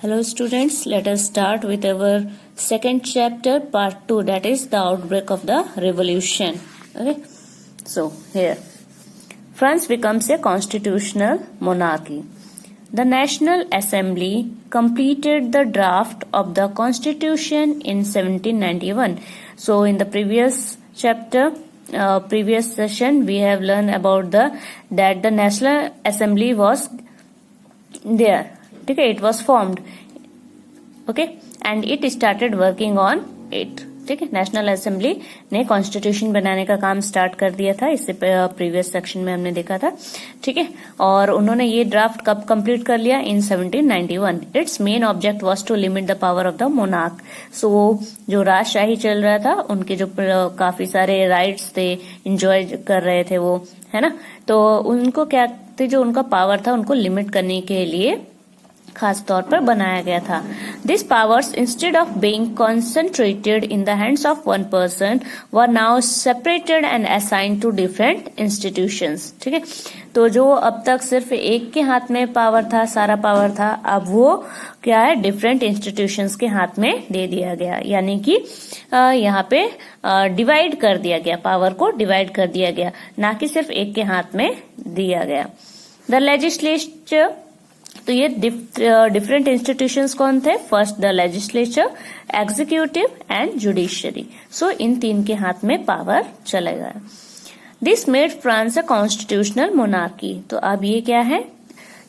Hello students, let us start with our second chapter, part 2, that is the outbreak of the revolution. Okay, so here, France becomes a constitutional monarchy. The National Assembly completed the draft of the Constitution in 1791. So in the previous chapter, previous session, we have learned about that the National Assembly was there. Okay, it was formed. Okay, and it started working on it. ठीक है, national assembly ने constitution बनाने का काम start कर दिया था, इससे प्रीवियस सेक्शन में हमने देखा था. ठीक है, और उन्होंने ये ड्राफ्ट कब कंप्लीट कर लिया? In 1791. Its main object was to limit the power of the monarch. So जो राजशाही चल रहा था, उनके जो काफी सारे राइट्स थे, इंजॉय कर रहे थे वो, है ना, तो उनको क्या थे, जो उनका पावर था उनको लिमिट करने के लिए खास तौर पर बनाया गया था. This powers instead of being concentrated in the hands of one person were now separated and assigned to different institutions. ठीक है, तो जो अब तक सिर्फ एक के हाथ में पावर था, सारा पावर था, अब वो क्या है, डिफरेंट इंस्टीट्यूशंस के हाथ में दे दिया गया. यानी कि यहाँ पे डिवाइड कर दिया गया, पावर को डिवाइड कर दिया गया, ना कि सिर्फ एक के हाथ में दिया गया. द लेजिस्लेचर, तो ये डिफरेंट इंस्टीट्यूशंस कौन थे? First the legislature, executive and judiciary. So इन तीन के हाथ में पावर चला गया. This made France a constitutional monarchy. तो अब ये क्या है,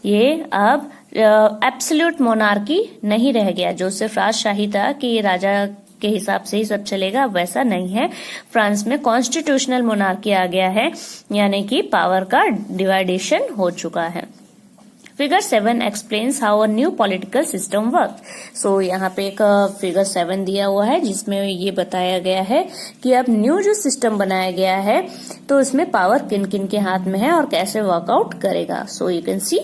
ये अब एब्सोल्यूट मोनार्की नहीं रह गया. जो सिर्फ राजशाही था कि ये राजा के हिसाब से ही सब चलेगा, वैसा नहीं है. फ्रांस में कॉन्स्टिट्यूशनल मोनार्की आ गया है, यानी कि पावर का डिवाइडेशन हो चुका है. Figure 7 explains how a new political system work. So यहाँ पे एक फिगर 7 दिया हुआ है, जिसमें ये बताया गया है कि अब न्यू जो सिस्टम बनाया गया है, तो इसमें पावर किन किन के हाथ में है और कैसे वर्कआउट करेगा. So you can see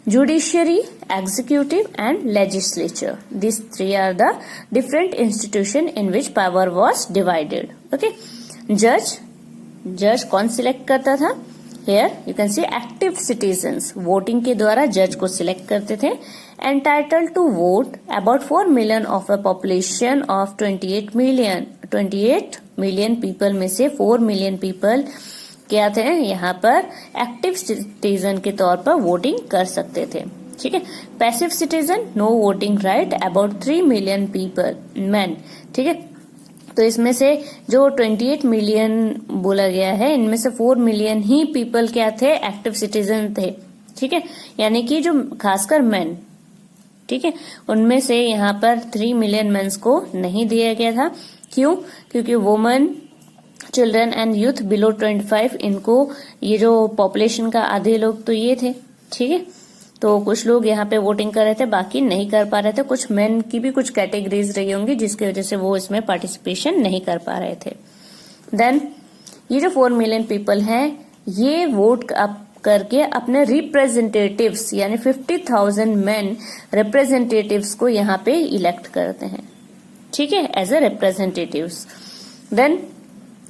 judiciary, executive and legislature. This three are the different institution in which power was divided. Okay, जज कौन सिलेक्ट करता था? Here you can see active citizens. Voting के द्वारा जज को सिलेक्ट करते थे. Entitled to vote about 4 million of a population of 28 million people में से 4 million people क्या थे, यहाँ पर एक्टिव सिटीजन के तौर पर वोटिंग कर सकते थे. ठीक है, passive citizen no voting right about 3 million people men. ठीक है, तो इसमें से जो 28 मिलियन बोला गया है, इनमें से 4 मिलियन ही पीपल क्या थे, एक्टिव सिटीजन थे. ठीक है, यानी कि जो खासकर मेन, ठीक है, उनमें से यहाँ पर 3 मिलियन मेंस को नहीं दिया गया था. क्यों? क्योंकि women, children and youth below 25, इनको ये जो पॉपुलेशन का आधे लोग तो ये थे. ठीक है, तो कुछ लोग यहाँ पे वोटिंग कर रहे थे, बाकी नहीं कर पा रहे थे. कुछ मेन की भी कुछ कैटेगरीज रही होंगी जिसकी वजह से वो इसमें पार्टिसिपेशन नहीं कर पा रहे थे. देन ये जो 4 मिलियन पीपल हैं, ये वोट करके अपने रिप्रेजेंटेटिव्स यानी 50,000 मेन रिप्रेजेंटेटिव्स को यहाँ पे इलेक्ट करते हैं. ठीक है, एज ए रिप्रेजेंटेटिव्स. देन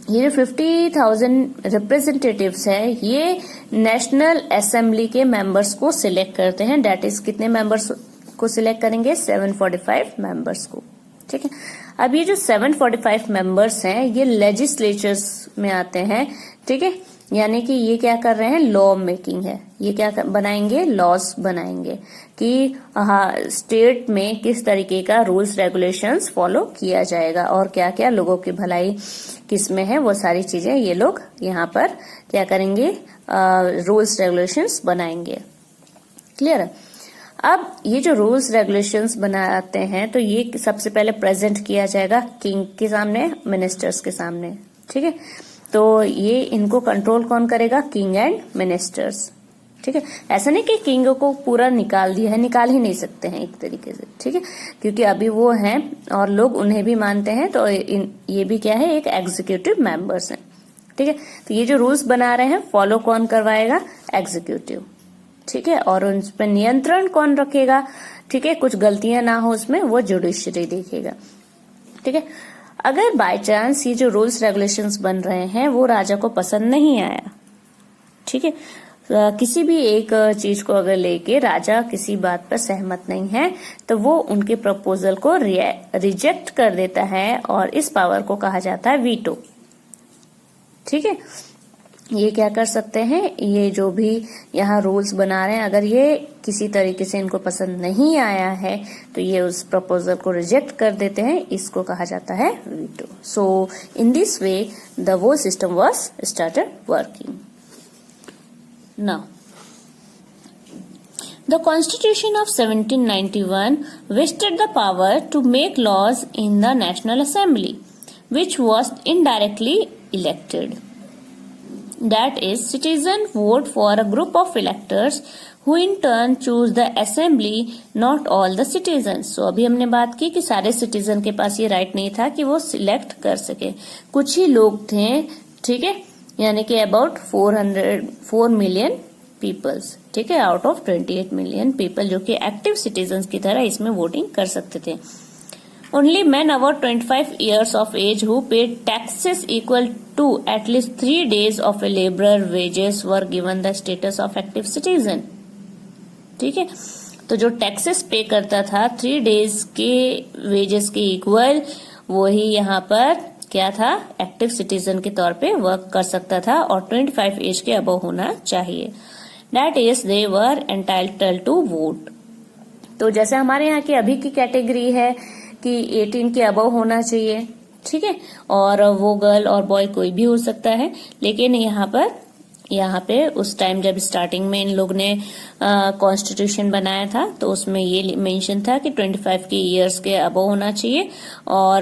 ये जो 50,000 रिप्रेजेंटेटिव्स है, ये नेशनल असेंबली के मेंबर्स को सिलेक्ट करते हैं. डेट इज कितने मेंबर्स को सिलेक्ट करेंगे? 745 मेंबर्स को. ठीक है, अब ये जो 745 मेंबर्स हैं, ये लेजिस्लेचर्स में आते हैं. ठीक है, यानी कि ये क्या कर रहे हैं, लॉ मेकिंग है. ये क्या बनाएंगे, लॉज बनाएंगे कि स्टेट में किस तरीके का रूल्स रेगुलेशंस फॉलो किया जाएगा और क्या क्या लोगों की भलाई किस में है, वो सारी चीजें ये लोग यहाँ पर क्या करेंगे, रूल्स रेगुलेशंस बनाएंगे. क्लियर है? अब ये जो रूल्स रेगुलेशंस बनाते हैं, तो ये सबसे पहले प्रेजेंट किया जाएगा किंग के सामने, मिनिस्टर्स के सामने. ठीक है, तो ये इनको कंट्रोल कौन करेगा? King and ministers. ठीक है, ऐसा नहीं कि किंग को पूरा निकाल दिया है, निकाल ही नहीं सकते हैं एक तरीके से. ठीक है, क्योंकि अभी वो हैं और लोग उन्हें भी मानते हैं, तो ये भी क्या है, एक एग्जीक्यूटिव मेंबर्स हैं. ठीक है, तो ये जो रूल्स बना रहे हैं, फॉलो कौन करवाएगा? एग्जीक्यूटिव. ठीक है, और उन पर नियंत्रण कौन रखेगा? ठीक है, कुछ गलतियां ना हो उसमें, वो जुडिशरी देखेगा. ठीक है, अगर बाय चांस ये जो रूल्स रेगुलेशंस बन रहे हैं वो राजा को पसंद नहीं आया, ठीक है, किसी भी एक चीज को अगर लेके राजा किसी बात पर सहमत नहीं है तो वो उनके प्रपोजल को रिजेक्ट कर देता है और इस पावर को कहा जाता है वीटो। ठीक है, ये क्या कर सकते हैं, ये जो भी यहाँ रूल्स बना रहे हैं अगर ये किसी तरीके से इनको पसंद नहीं आया है तो ये उस प्रपोजल को रिजेक्ट कर देते हैं, इसको कहा जाता है veto. So in this way the वो system was started working. Now the Constitution of 1791 vested the power to make laws in the National Assembly, which was indirectly elected. That is, citizens vote for a group of electors who in turn choose the assembly, not all the citizens. So अभी हमने बात की कि सारे citizen के पास ये right नहीं था कि वो सिलेक्ट कर सके, कुछ ही लोग थे। ठीक है, यानी कि अबाउट 4 मिलियन पीपल्स, ठीक है, आउट ऑफ 28 मिलियन पीपल जो कि एक्टिव सिटीजन्स की तरह इसमें वोटिंग कर सकते थे। Only man about 25 years of age who paid taxes equal to at least 3 days of a laborer wages were given the status of active citizen। ठीक है, तो जो टैक्सेस पे करता था 3 days के वेजेस के इक्वल, वही यहाँ पर क्या था, एक्टिव सिटीजन के तौर पे वर्क कर सकता था और 25 एज के अबव होना चाहिए। That is, they were entitled to vote। तो जैसे हमारे यहाँ की अभी की कैटेगरी है कि 18 के अबव होना चाहिए, ठीक है, और वो गर्ल और बॉय कोई भी हो सकता है, लेकिन यहाँ पे उस टाइम जब स्टार्टिंग में इन लोग ने कॉन्स्टिट्यूशन बनाया था तो उसमें ये मेंशन था कि 25 के ईयर्स के अबव होना चाहिए और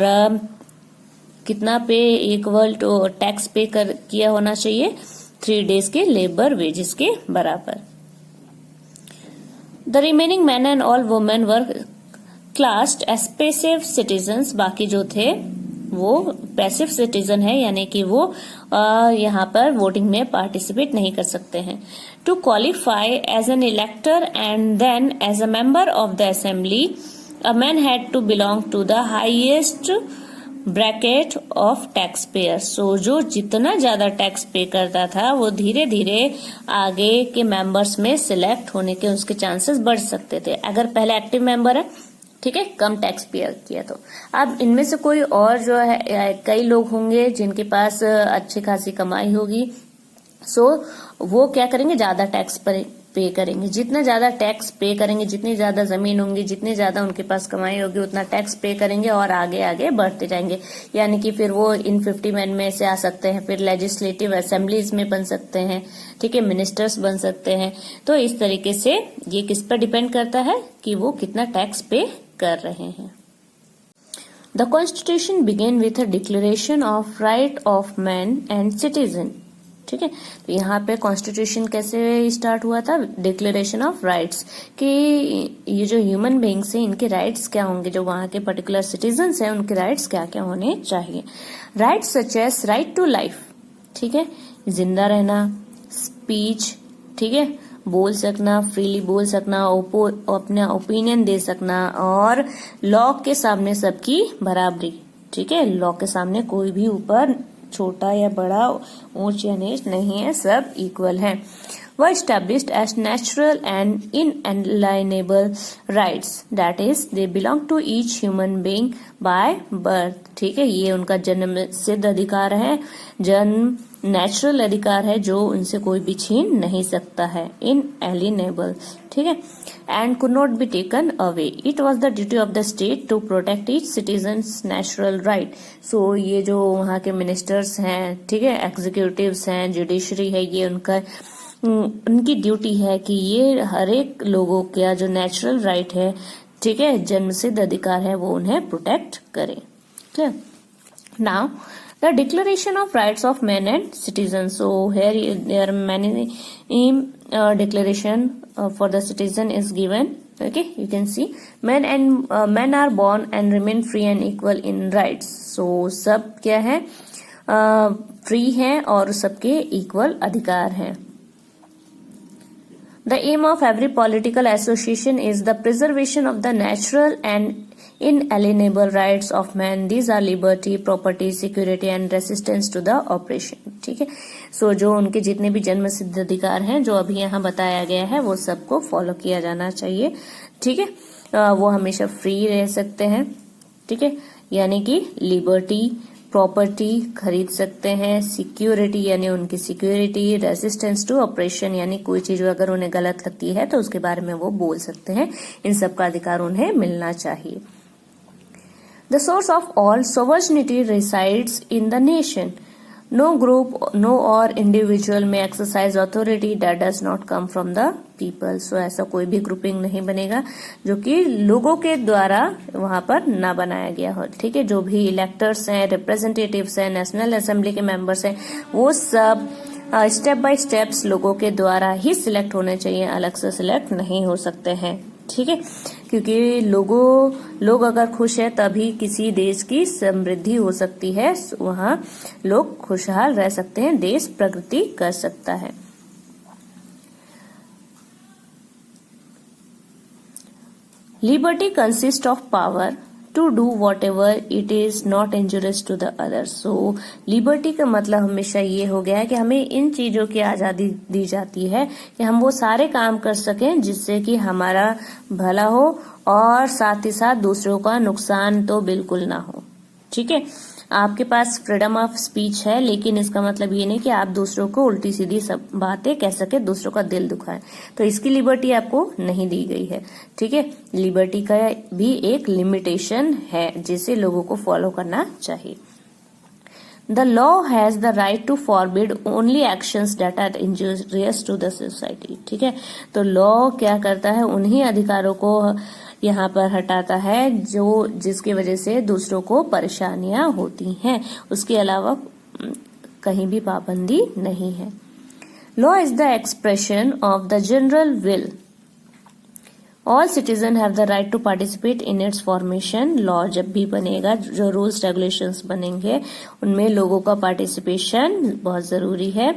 कितना पे इक्वल टू टैक्स पे किया होना चाहिए, 3 days के लेबर वेजेस के बराबर। The remaining man and all women were classed as passive citizens. बाकी जो थे वो पैसिव सिटीजन है, यानी कि वो यहाँ पर वोटिंग में पार्टिसिपेट नहीं कर सकते हैं। To qualify as an elector and then as a member of the assembly a man had to belong to the highest bracket of taxpayer. So जो जितना ज्यादा टैक्स पे करता था वो धीरे धीरे आगे के मेंबर्स में सिलेक्ट होने के उसके चांसेस बढ़ सकते थे। अगर पहले एक्टिव मेंबर है, ठीक है, कम टैक्स पे किया तो अब इनमें से कोई और जो है कई लोग होंगे जिनके पास अच्छी खासी कमाई होगी, सो वो क्या करेंगे, ज्यादा टैक्स पे करेंगे। जितना ज्यादा टैक्स पे करेंगे, जितनी ज्यादा जमीन होंगी, जितनी ज्यादा उनके पास कमाई होगी, उतना टैक्स पे करेंगे और आगे आगे बढ़ते जाएंगे। यानी कि फिर वो इन 50 मैन में से आ सकते हैं, फिर लेजिस्लेटिव असेंबलीज में बन सकते हैं, ठीक है, मिनिस्टर्स बन सकते हैं। तो इस तरीके से ये किस पर डिपेंड करता है कि वो कितना टैक्स पे कर रहे हैं। The constitution began with a declaration of right of man and citizen. ठीक है, तो यहाँ पे कॉन्स्टिट्यूशन कैसे स्टार्ट हुआ था, डिक्लेरेशन ऑफ राइट्स, कि ये जो ह्यूमन बीइंग्स हैं इनके राइट्स क्या होंगे, जो वहाँ के पर्टिकुलर सिटीजन्स हैं उनके राइट्स क्या क्या होने चाहिए। Rights such as right to life, ठीक है, जिंदा रहना, स्पीच, ठीक है, बोल सकना, फ्रीली बोल सकना, अपना ओपिनियन दे सकना, और लॉ के सामने सबकी बराबरी, ठीक है, लॉ के सामने कोई भी ऊपर छोटा या बड़ा, ऊंच या नीच नहीं है, सब इक्वल हैं। were established as natural and inalienable rights, that is they belong to each human being by birth। ठीक है, ये उनका जन्म सिद्ध अधिकार है, जन्म नेचुरल अधिकार है जो उनसे कोई भी छीन नहीं सकता है, inalienable, ठीक है, and could not be taken away। It was the duty of the state to protect each citizen's natural right। So ये जो वहाँ के मिनिस्टर्स हैं, ठीक है, एग्जीक्यूटिव्स हैं, जुडिशरी है, ये उनकी ड्यूटी है कि ये हर एक लोगों का जो नेचुरल राइट है, ठीक है, जन्मसिद्ध अधिकार है, वो उन्हें प्रोटेक्ट करे। Clear? Now the declaration of rights of men and citizens। So here there are many declaration for the citizen is given। Okay, you can see men are born and remain free and equal in rights। So सब क्या है, free हैं और सबके equal अधिकार हैं। The aim of every political association is the preservation of the natural and inalienable rights of man। These are liberty, property, security and resistance to the oppression। ठीक है। सो जो उनके जितने भी जन्म सिद्ध अधिकार हैं जो अभी यहाँ बताया गया है वो सबको फॉलो किया जाना चाहिए, ठीक है। वो हमेशा फ्री रह सकते हैं, ठीक है, यानी कि लिबर्टी, प्रॉपर्टी खरीद सकते हैं, सिक्योरिटी यानी उनकी सिक्योरिटी, रेजिस्टेंस टू ऑपरेशन यानी कोई चीज अगर उन्हें गलत लगती है तो उसके बारे में वो बोल सकते हैं। इन सब का अधिकार उन्हें मिलना चाहिए। The source of all sovereignty resides in the nation. No group, no or individual may exercise authority that does not come from the people. So ऐसा कोई भी ग्रुपिंग नहीं बनेगा जो कि लोगों के द्वारा वहां पर ना बनाया गया हो, ठीक है। जो भी इलेक्टर्स हैं, रिप्रेजेंटेटिव्स हैं, नेशनल असेंबली के मेंबर्स हैं, वो सब स्टेप बाय स्टेप्स लोगों के द्वारा ही सिलेक्ट होने चाहिए, अलग से सिलेक्ट नहीं हो सकते हैं, ठीक है। क्योंकि लोग अगर खुश है तभी किसी देश की समृद्धि हो सकती है, वहां लोग खुशहाल रह सकते हैं, देश प्रगति कर सकता है। Liberty consist of power to do whatever it is not injurious to the others. So liberty का मतलब हमेशा ये हो गया है कि हमें इन चीजों की आजादी दी जाती है कि हम वो सारे काम कर सकें जिससे कि हमारा भला हो और साथ ही साथ दूसरों का नुकसान तो बिल्कुल ना हो, ठीक है। आपके पास फ्रीडम ऑफ स्पीच है, लेकिन इसका मतलब ये नहीं कि आप दूसरों को उल्टी सीधी सब बातें कह सके, दूसरों का दिल दुखाएं, तो इसकी लिबर्टी आपको नहीं दी गई है, ठीक है। लिबर्टी का भी एक लिमिटेशन है जिसे लोगों को फॉलो करना चाहिए। The law has the right to forbid only actions that are injurious to the society, ठीक है। तो लॉ क्या करता है, उन्हीं अधिकारों को यहाँ पर हटाता है जो जिसकी वजह से दूसरों को परेशानियां होती हैं, उसके अलावा कहीं भी पाबंदी नहीं है। Law is the expression of the general will. All citizen have the right to participate in its formation. Law जब भी बनेगा, जो रूल्स रेगुलेशंस बनेंगे, उनमें लोगों का पार्टिसिपेशन बहुत जरूरी है,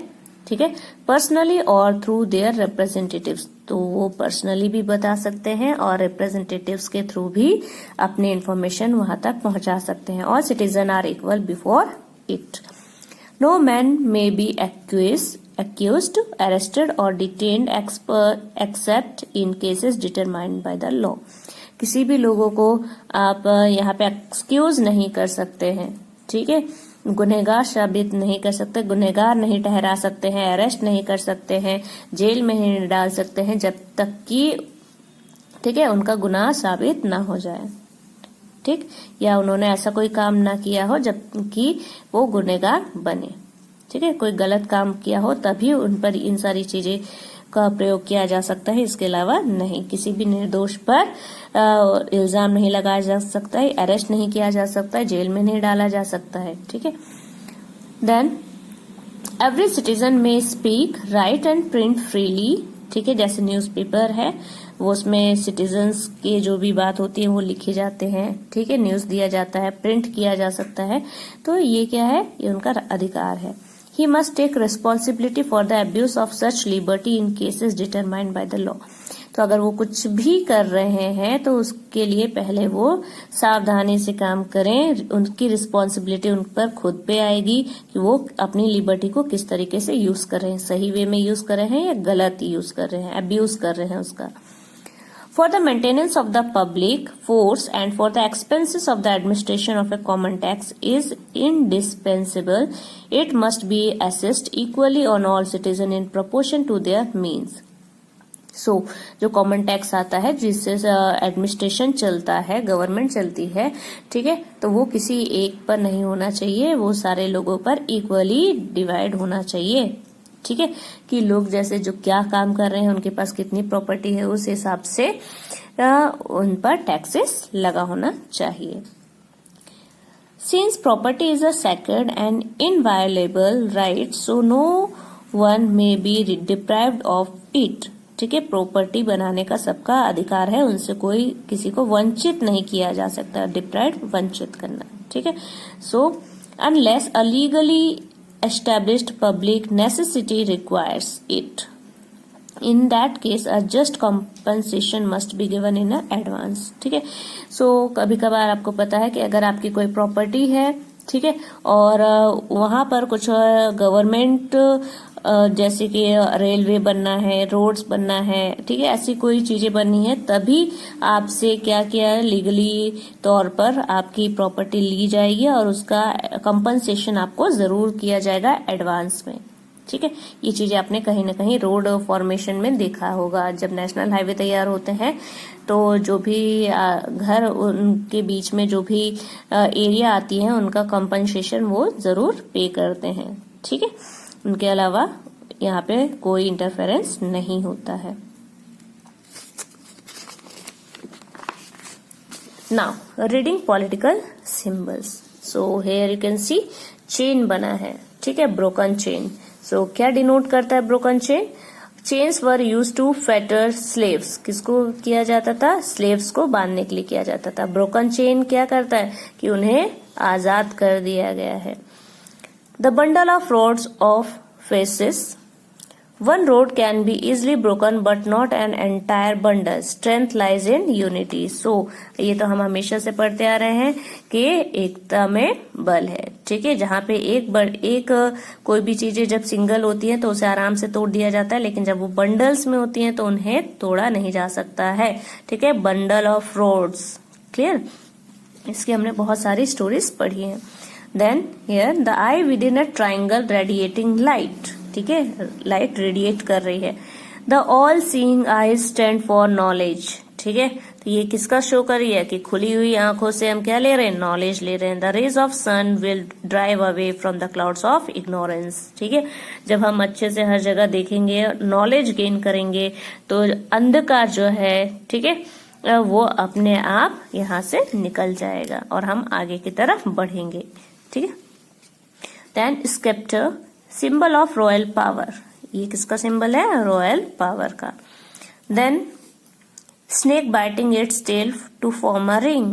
ठीक है। पर्सनली और थ्रू देयर रिप्रेजेंटेटिव्स, तो वो पर्सनली भी बता सकते हैं और रिप्रेजेंटेटिव्स के थ्रू भी अपनी इंफॉर्मेशन वहां तक पहुंचा सकते हैं। All citizen are equal before it. No man may be accused, arrested or detained except in cases determined by the law. किसी भी लोगों को आप यहाँ पे एक्सक्यूज नहीं कर सकते हैं, ठीक है, गुनहगार साबित नहीं कर सकते, गुनहगार नहीं ठहरा सकते हैं, अरेस्ट नहीं कर सकते हैं, जेल में नहीं डाल सकते हैं जब तक कि, ठीक है, उनका गुनाह साबित ना हो जाए, ठीक, या उन्होंने ऐसा कोई काम ना किया हो जबकि वो गुनहगार बने, ठीक है। कोई गलत काम किया हो तभी उन पर इन सारी चीजें का प्रयोग किया जा सकता है, इसके अलावा नहीं। किसी भी निर्दोष पर इल्जाम नहीं लगाया जा सकता है, अरेस्ट नहीं किया जा सकता है, जेल में नहीं डाला जा सकता है, ठीक है। देन एवरी सिटीजन में speak, right and print freely, ठीक है। जैसे न्यूज़पेपर है वो, उसमें सिटीजन्स की जो भी बात होती है वो लिखे जाते हैं, ठीक है, न्यूज दिया जाता है, प्रिंट किया जा सकता है, तो ये क्या है, ये उनका अधिकार है। He must take responsibility for the abuse of such liberty in cases determined by the law. तो अगर वो कुछ भी कर रहे हैं तो उसके लिए पहले वो सावधानी से काम करें, उनकी रिस्पॉन्सिबिलिटी उन पर खुद पे आएगी कि वो अपनी लिबर्टी को किस तरीके से यूज कर रहे हैं, सही वे में यूज कर रहे हैं या गलत यूज कर रहे हैं, अब्यूज कर रहे हैं उसका। For the maintenance of the public force and for the expenses of the administration of a common tax is indispensable. It must be assessed equally on all citizens in proportion to their means. So, जो common tax आता है जिससे administration चलता है, government चलती है, ठीक है, तो वो किसी एक पर नहीं होना चाहिए, वो सारे लोगों पर इक्वली डिवाइड होना चाहिए, ठीक है, कि लोग जैसे जो क्या काम कर रहे हैं, उनके पास कितनी प्रॉपर्टी है, उस हिसाब से उन पर टैक्सेस लगा होना चाहिए। Since property is a sacred and inviolable right, so no one may be deprived of it, ठीक है। प्रॉपर्टी बनाने का सबका अधिकार है, उनसे कोई किसी को वंचित नहीं किया जा सकता, डिप्राइव्ड वंचित करना, ठीक है। So unless a legally established public necessity requires it. In that case, a just compensation must be given in advance, ठीक है। सो कभी कभार आपको पता है कि अगर आपकी कोई प्रॉपर्टी है ठीक है। और वहां पर कुछ गवर्नमेंट जैसे कि रेलवे बनना है, रोड्स बनना है, ठीक है, ऐसी कोई चीजें बननी है तभी आपसे क्या किया है, लीगली तौर पर आपकी प्रॉपर्टी ली जाएगी और उसका कंपनसेशन आपको जरूर किया जाएगा एडवांस में। ठीक है, ये चीजें आपने कहीं ना कहीं रोड फॉर्मेशन में देखा होगा। जब नेशनल हाईवे तैयार होते हैं तो जो भी घर उनके बीच में जो भी एरिया आती है उनका कंपनसेशन वो जरूर पे करते हैं। ठीक है, उनके अलावा यहाँ पे कोई इंटरफेरेंस नहीं होता है। Now reading political symbols. So here you can C chain बना है, ठीक है, ब्रोकन चेन। सो क्या डिनोट करता है broken chain? Chains were use to fetter slaves. किसको किया जाता था? स्लेव्स को बांधने के लिए किया जाता था। ब्रोकन चेन क्या करता है कि उन्हें आजाद कर दिया गया है। The bundle of rods of fasces. One road can be easily broken but not an entire bundle. Strength lies in unity. So ये तो हम हमेशा से पढ़ते आ रहे हैं कि एकता में बल है। ठीक है, जहाँ पे एक कोई भी चीजें जब सिंगल होती हैं तो उसे आराम से तोड़ दिया जाता है, लेकिन जब वो बंडल्स में होती हैं तो उन्हें तोड़ा नहीं जा सकता है। ठीक है, बंडल ऑफ रोड्स। क्लियर? इसकी हमने बहुत सारी स्टोरीज पढ़ी हैं। Then here the eye within a triangle radiating light. ठीक है, लाइट रेडिएट कर रही है। The all seeing eyes stand for knowledge. ठीक है, तो ये किसका शो कर रही है कि खुली हुई आंखों से हम क्या ले रहे हैं? नॉलेज ले रहे हैं। The rays of sun will drive away from the clouds of ignorance. ठीक है, जब हम अच्छे से हर जगह देखेंगे, नॉलेज गेन करेंगे तो अंधकार जो है, ठीक है, वो अपने आप यहाँ से निकल जाएगा और हम आगे की तरफ बढ़ेंगे। ठीक है, then sceptre, symbol of royal power. ये किसका सिंबल है? रॉयल पावर का। Then snake biting its tail to form a ring.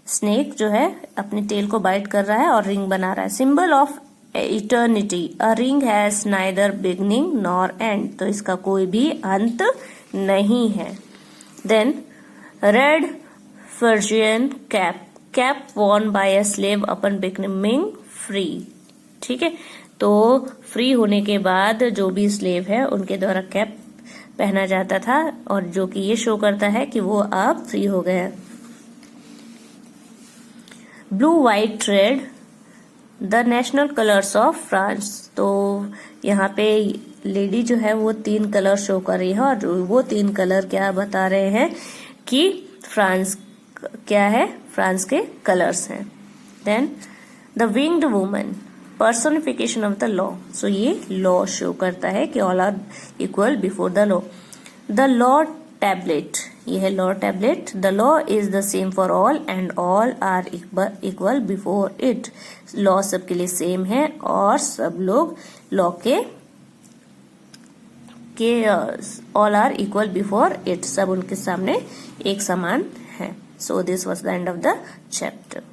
Snake जो है अपने टेल को बाइट कर रहा है और रिंग बना रहा है। Symbol of eternity, a ring has neither beginning nor end. तो इसका कोई भी अंत नहीं है। Then red Phrygian cap, cap worn by a slave upon becoming free. ठीक है, तो फ्री होने के बाद जो भी स्लेव है उनके द्वारा कैप पहना जाता था और जो कि ये शो करता है कि वो अब फ्री हो गए। Blue white red, the national colours of France. तो यहाँ पे लेडी जो है वो 3 कलर शो कर रही है और वो 3 कलर क्या बता रहे हैं कि फ्रांस क्या है? फ्रांस के कलर्स हैं। Then the winged woman, personification of the law. So ये लॉ शो करता है कि all are equal before the law. The law tablet, ये है law tablet. The law is the same for all and all are equal before it. Law सबके लिए same है और सब लोग लॉ के all are equal before it, सब उनके सामने एक समान है। So this was the end of the chapter.